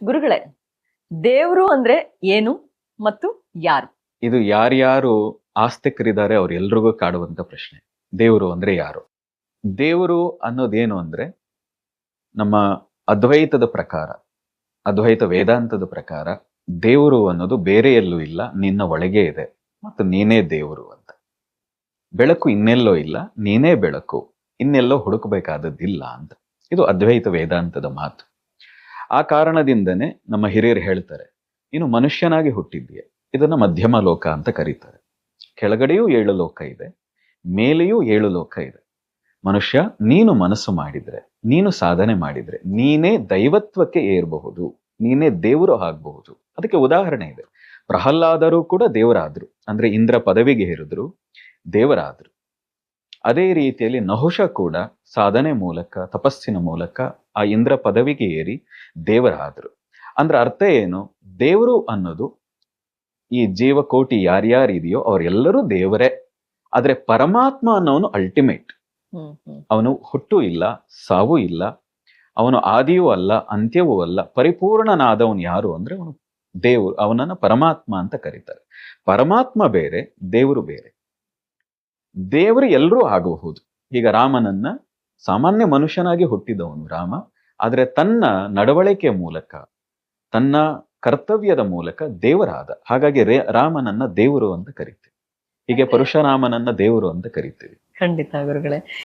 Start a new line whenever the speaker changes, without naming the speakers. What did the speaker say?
ಗುರುಗಳೇ, ದೇವ್ರು ಅಂದ್ರೆ ಏನು ಮತ್ತು ಯಾರು?
ಇದು ಯಾರ್ಯಾರು ಆಸ್ತಿಕರಿದ್ದಾರೆ ಅವ್ರೆಲ್ರಿಗೂ ಕಾಡುವಂತ ಪ್ರಶ್ನೆ. ದೇವರು ಅಂದ್ರೆ ಯಾರು? ದೇವರು ಅನ್ನೋದೇನು ಅಂದ್ರೆ ನಮ್ಮ ಅದ್ವೈತದ ಪ್ರಕಾರ, ಅದ್ವೈತ ವೇದಾಂತದ ಪ್ರಕಾರ ದೇವರು ಅನ್ನೋದು ಬೇರೆ ಎಲ್ಲೂ ಇಲ್ಲ, ನಿನ್ನ ಒಳಗೆ ಇದೆ ಮತ್ತು ನೀನೇ ದೇವರು ಅಂತ. ಬೆಳಕು ಇನ್ನೆಲ್ಲೋ ಇಲ್ಲ, ನೀನೇ ಬೆಳಕು, ಇನ್ನೆಲ್ಲೋ ಹುಡುಕಬೇಕಾದದ್ದಿಲ್ಲ ಅಂತ. ಇದು ಅದ್ವೈತ ವೇದಾಂತದ ಮಾತು. ಆ ಕಾರಣದಿಂದನೇ ನಮ್ಮ ಹಿರಿಯರು ಹೇಳ್ತಾರೆ, ನೀನು ಮನುಷ್ಯನಾಗಿ ಹುಟ್ಟಿದ್ದೀಯ, ಇದನ್ನ ಮಧ್ಯಮ ಲೋಕ ಅಂತ ಕರೀತಾರೆ. ಕೆಳಗಡೆಯೂ 7 ಲೋಕ ಇದೆ, ಮೇಲೆಯೂ 7 ಲೋಕ ಇದೆ. ಮನುಷ್ಯ, ನೀನು ಮನಸ್ಸು ಮಾಡಿದ್ರೆ, ನೀನು ಸಾಧನೆ ಮಾಡಿದ್ರೆ ನೀನೇ ದೈವತ್ವಕ್ಕೆ ಏರಬಹುದು, ನೀನೇ ದೇವರು ಆಗಬಹುದು. ಅದಕ್ಕೆ ಉದಾಹರಣೆ ಇದೆ. ಪ್ರಹ್ಲಾದರು ಕೂಡ ದೇವರಾದ್ರು, ಅಂದ್ರೆ ಇಂದ್ರ ಪದವಿಗೆ ಏರಿದ್ರು, ದೇವರಾದ್ರು. ಅದೇ ರೀತಿಯಲ್ಲಿ ನಹುಷ ಕೂಡ ಸಾಧನೆ ಮೂಲಕ, ತಪಸ್ಸಿನ ಮೂಲಕ ಆ ಇಂದ್ರ ಪದವಿಗೆ ಏರಿ ದೇವರಾದ್ರು. ಅಂದ್ರೆ ಅರ್ಥ ಏನು? ದೇವರು ಅನ್ನೋದು ಈ ಜೀವಕೋಟಿ ಯಾರ್ಯಾರಿದೆಯೋ ಅವರೆಲ್ಲರೂ ದೇವರೇ. ಆದ್ರೆ ಪರಮಾತ್ಮ ಅನ್ನೋನು ಅಲ್ಟಿಮೇಟ್. ಅವನು ಹುಟ್ಟು ಇಲ್ಲ, ಸಾವು ಇಲ್ಲ, ಅವನು ಆದಿಯೂ ಅಲ್ಲ, ಅಂತ್ಯವೂ ಅಲ್ಲ, ಪರಿಪೂರ್ಣನಾದವನು ಯಾರು ಅಂದ್ರೆ ಅವನು ದೇವರು. ಅವನನ್ನ ಪರಮಾತ್ಮ ಅಂತ ಕರೀತಾರೆ. ಪರಮಾತ್ಮ ಬೇರೆ, ದೇವರು ಬೇರೆ. ದೇವರು ಎಲ್ಲರೂ ಆಗಬಹುದು. ಈಗ ರಾಮನನ್ನ ಸಾಮಾನ್ಯ ಮನುಷ್ಯನಾಗಿ ಹುಟ್ಟಿದವನು ರಾಮ, ಆದ್ರೆ ತನ್ನ ನಡವಳಿಕೆ ಮೂಲಕ, ತನ್ನ ಕರ್ತವ್ಯದ ಮೂಲಕ ದೇವರಾದ. ಹಾಗಾಗಿ ರಾಮನನ್ನ ದೇವರು ಅಂತ ಕರಿತೀವಿ. ಹೀಗೆ ಪರಶುರಾಮನನ್ನ ದೇವರು ಅಂತ ಕರಿತೀವಿ.
ಖಂಡಿತ ಗುರುಗಳೇ.